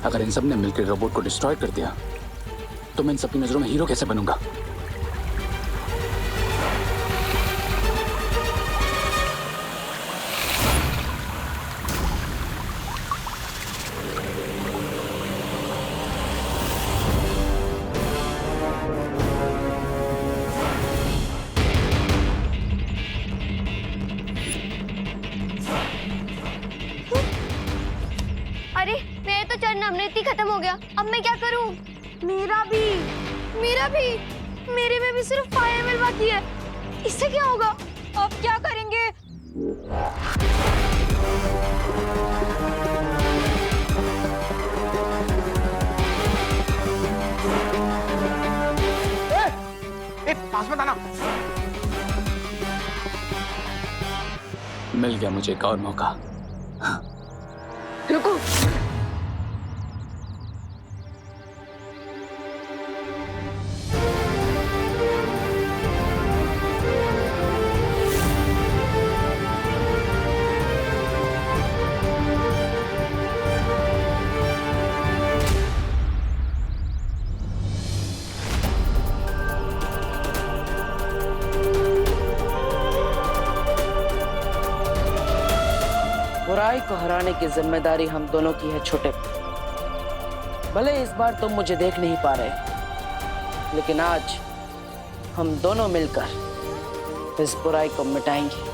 अगर इन सब ने मिलकर रोबोट को डिस्ट्रॉय कर दिया तो मैं इन सबकी नजरों में हीरो कैसे बनूंगा? अरे मेरे तो चरण अमृत ही खत्म हो गया, अब मैं क्या करूं? मेरा भी मेरे में भी सिर्फ 5 ml बाकी है। इससे क्या होगा? अब क्या करेंगे? पास में आना। मिल गया मुझे एक और मौका। रुको। बुराई को हराने की जिम्मेदारी हम दोनों की है छोटे। भले इस बार तुम मुझे देख नहीं पा रहे, लेकिन आज हम दोनों मिलकर इस बुराई को मिटाएंगे।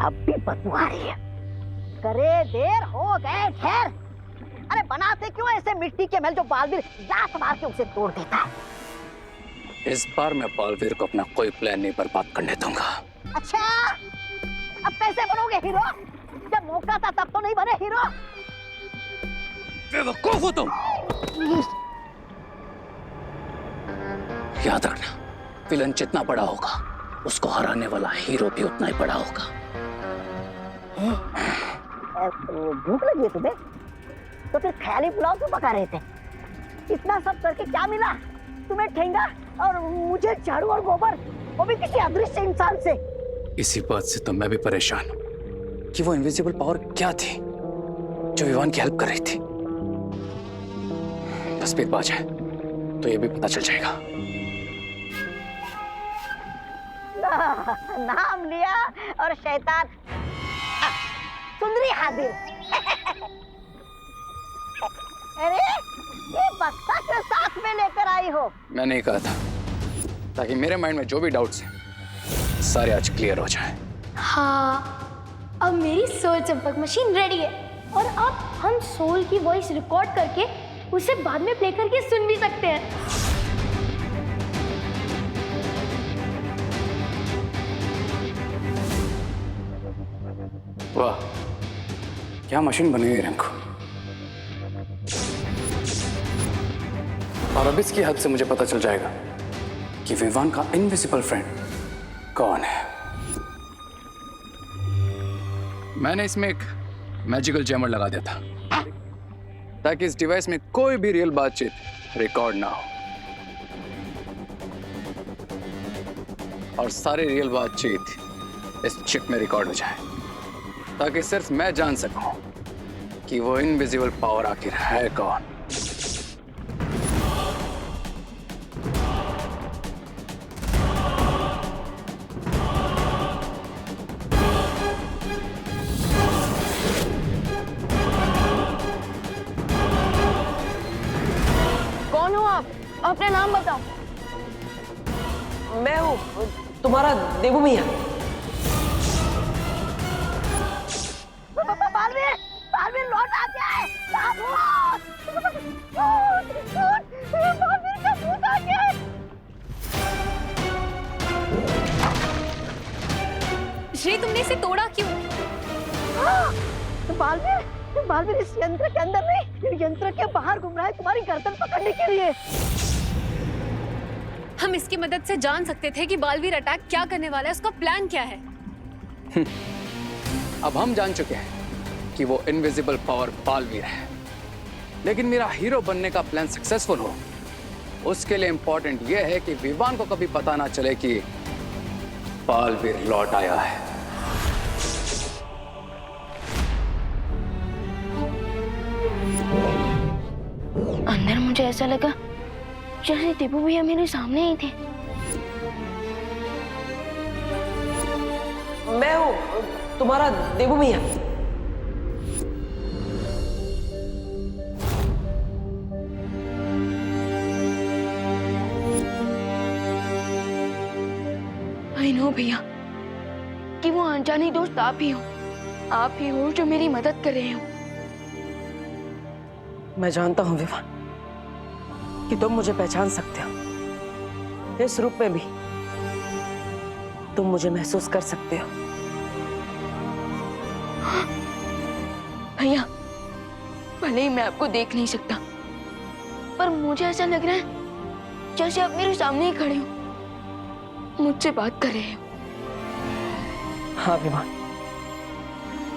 अब भी बदबू आ रही है। करे देर हो गए खैर। अरे बनाते क्यों ऐसे मिट्टी के महल जो बालवीर लात मार के उसे तोड़ देता है। इस बार मैं बालवीर को अपना कोई प्लान नहीं बर्बाद करने दूंगा। अच्छा, अब कैसे बनोगे हीरो? जब मौका था तब तो नहीं बने हीरो। बेवकूफ हो तुम। याद रखना, विलन जितना बड़ा होगा उसको हराने वाला हीरो भी उतना ही बड़ा होगा। भूख लगी है तुम्हें? तो फिर ख्याली पुलाव क्यों पका रहे थे? इतना सब करके क्या मिला तुम्हें? ठेंगा और मुझे झाड़ू और गोबर, वो भी किसी अदृश्य इंसान से। इसी बात से तो मैं भी परेशान हूं कि वो इनविजिबल पावर क्या थी जो विवान की हेल्प कर रही थी। तस्वीर पा जाए तो ये भी पता चल जाएगा। नाम लिया और शैतान सुंदरी हाजिर। अरे ये बक्सा के साथ में लेकर आई हो? मैं नहीं कहा था, ताकि मेरे माइंड में जो भी डाउट्स हैं सारे आज क्लियर हो जाएं। हाँ, अब मेरी सोल चंपक मशीन रेडी है और अब हम सोल की वॉइस रिकॉर्ड करके उसे बाद में प्ले करके सुन भी सकते हैं। वाह, क्या मशीन बनी हुई रिंकू। और अब इसकी हेल्प से मुझे पता चल जाएगा कि विवान का इनविजिबल फ्रेंड कौन है। मैंने इसमें एक मैजिकल जैमर लगा दिया था ताकि इस डिवाइस में कोई भी रियल बातचीत रिकॉर्ड ना हो और सारी रियल बातचीत इस चिप में रिकॉर्ड हो जाए, ताकि सिर्फ मैं जान सकूं कि वो इनविजिबल पावर आखिर है कौन। कौन हो आप? अपना नाम बताओ। मैं हूँ तुम्हारा देवू मियाँ। बालवीर, बालवीर लौट आ गया है। बालवीर का भूत आ गया है। श्री, तुमने इसे तोड़ा क्यों? बालवीर, बालवीर इस यंत्र के अंदर नहीं, यंत्र के बाहर घूम रहा है तुम्हारी गर्दन पकड़ने के लिए। हम इसकी मदद से जान सकते थे कि बालवीर अटैक क्या करने वाला है, उसका प्लान क्या है। अब हम जान चुके हैं कि वो इनविजिबल पावर बालवीर है, लेकिन मेरा हीरो बनने का प्लान सक्सेसफुल हो उसके लिए इंपॉर्टेंट ये है कि विवान को कभी पता ना चले कि बालवीर लौट आया है। अंदर मुझे ऐसा लगा जैसे दीपू भैया मेरे सामने ही थे। मैं हूँ तुम्हारा देवू मियाँ। आई नो भैया कि वो अनजानी दोस्त आप ही हो, आप ही हो जो मेरी मदद कर रहे हो। मैं जानता हूँ विवान कि तुम मुझे पहचान सकते हो। इस रूप में भी तुम मुझे महसूस कर सकते हो। भैया, भले ही मैं आपको देख नहीं सकता, पर मुझे ऐसा लग रहा है जैसे आप मेरे सामने ही खड़े हो, मुझसे बात कर रहे हो। हाँ विवान,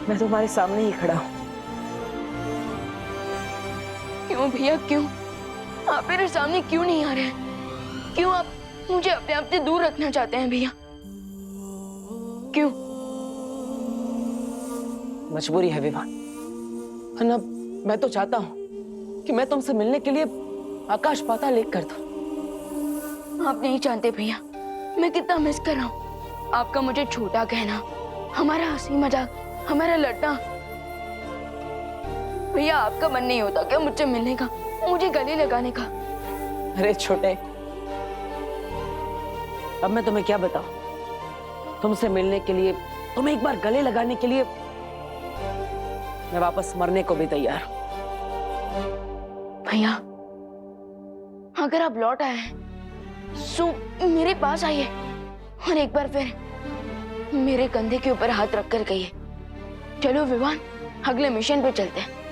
मैं तुम्हारे सामने ही खड़ा हूँ। क्यों भैया, क्यों आप मेरे सामने क्यों नहीं आ रहे हैं? क्यों आप मुझे अपने आप से दूर रखना चाहते हैं भैया? क्यों? मजबूरी है विवान, वरना मैं तो चाहता हूँ कि मैं तुमसे मिलने के लिए आकाश पाताल एक कर दूं। आप नहीं जानते भैया मैं कितना मिस कर रहा हूँ आपका मुझे छोटा कहना, हमारा हंसी मजाक, हमारा लड़ना। भैया आपका मन नहीं होता क्या मुझसे मिलने का, मुझे गले लगाने का? अरे छोटे, अब मैं तुम्हें क्या बताऊं? तुमसे मिलने के लिए, तुम्हें एक बार गले लगाने के लिए मैं वापस मरने को भी तैयार हूं। भैया अगर आप लौट आए हैं तो मेरे पास आइए और एक बार फिर मेरे कंधे के ऊपर हाथ रखकर कहिए, चलो विवान अगले मिशन पे चलते हैं।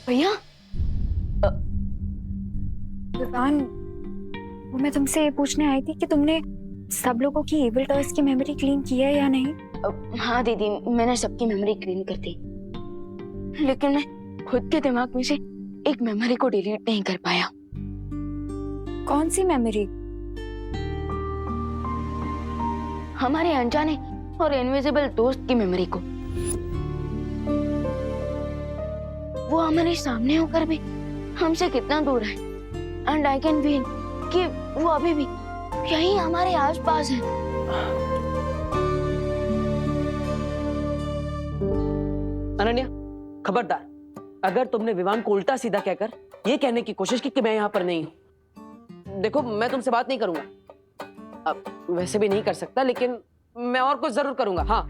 भैया विवान, वो मैं तुमसे ये पूछने आई थी कि तुमने सब लोगों की एविल टॉयज की मेमोरी क्लीन की है या नहीं? हाँ दीदी, मैंने सबकी मेमोरी क्लीन कर दी, लेकिन मैं खुद के दिमाग में से एक मेमोरी को डिलीट नहीं कर पाया। कौन सी मेमोरी? हमारे अनजाने और इनविजिबल दोस्त की मेमोरी को। वो हमारे सामने होकर भी हमसे कितना दूर है, एंड आई कैन फील कि वो अभी भी यही हमारे आसपास है। अनन्या, खबरदार, अगर तुमने विवान को उल्टा सीधा कहकर ये कहने की कोशिश की कि मैं यहाँ पर नहीं हूँ। देखो, मैं तुमसे बात नहीं करूंगा, अब वैसे भी नहीं कर सकता, लेकिन मैं और कुछ जरूर करूंगा। हाँ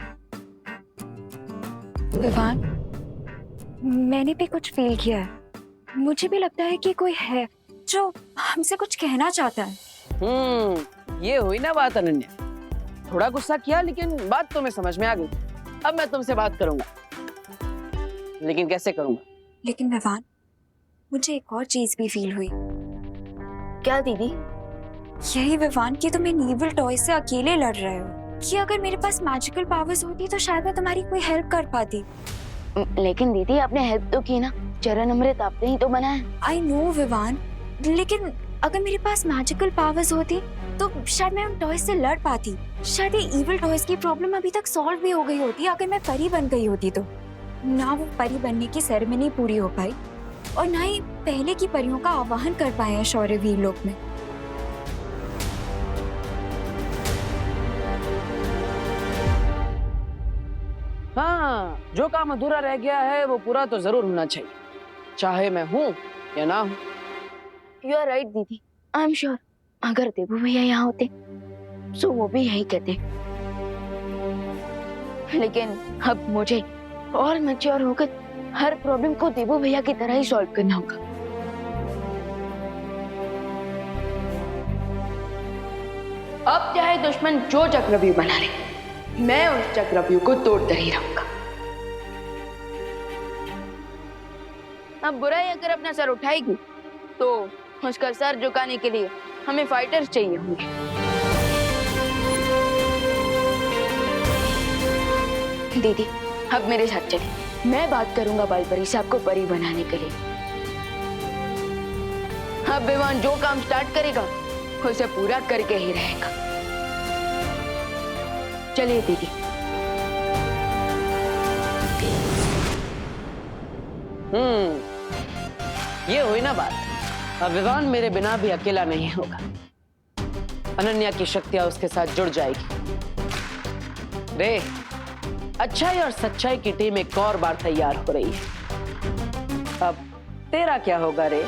विवान, मैंने भी कुछ फील किया है, मुझे भी लगता है कि कोई है जो हमसे कुछ कहना चाहता है। ये हुई ना बात अनन्या। थोड़ा गुस्सा किया, लेकिन बात तुम्हें समझ में आ गई। अब मैं तुमसे बात करूंगा, लेकिन कैसे करूंगा? लेकिन विवान, मुझे एक और चीज भी फील हुई। क्या दीदी? यही विवान कि तुम इन इविल टॉय से अकेले लड़ रहे हो। कि अगर मेरे पास मैजिकल पावर्स होती तो शायद मैं तुम्हारी कोई हेल्प कर पाती। लेकिन दीदी आपने हेल्प तो की ना, चरण अमृत आपने ही तो बनाया। आई नो विवान, लेकिन अगर मेरे पास मैजिकल पावर्स होती तो शायद मैं उन टॉयज से लड़ पाती। शायद ये इविल टॉयज की प्रॉब्लम अभी तक सॉल्व भी हो गई होती अगर मैं परी बन गई होती तो। ना वो परी बनने की सेरेमनी पूरी हो पाई और ना ही पहले की परियों का आवाहन कर पाए हैं शौर्यवीर लोक में। हाँ, जो काम अधूरा रह गया है वो पूरा तो जरूर होना चाहिए, चाहे मैं हूँ या ना हूँ। यू आर राइट दीदी, आई एम श्योर अगर देबू भैया यहाँ होते तो वो भी यही कहते। लेकिन अब मुझे और मैच्योर होकर हर प्रॉब्लम को देबू भैया की तरह ही सॉल्व करना होगा। अब चाहे दुश्मन जो चक्रव्यूह बना ले, मैं उस चक्रव्यूह को तोड़कर ही रहूंगा। अब बुराई अगर अपना सर उठाएगी तो उसका सर झुकाने के लिए हमें फाइटर्स चाहिए होंगे। दीदी अब मेरे साथ चलिए, मैं बात करूंगा बालपरी से आपको परी बनाने के लिए। अब विवान जो काम स्टार्ट करेगा उसे पूरा करके ही रहेगा। चलिए दीदी। ये हुई ना बात। अब विवान मेरे बिना भी अकेला नहीं होगा, अनन्या की शक्तियां उसके साथ जुड़ जाएगी। रे, अच्छाई और सच्चाई की टीम एक और बार तैयार हो रही है। अब तेरा क्या होगा रे?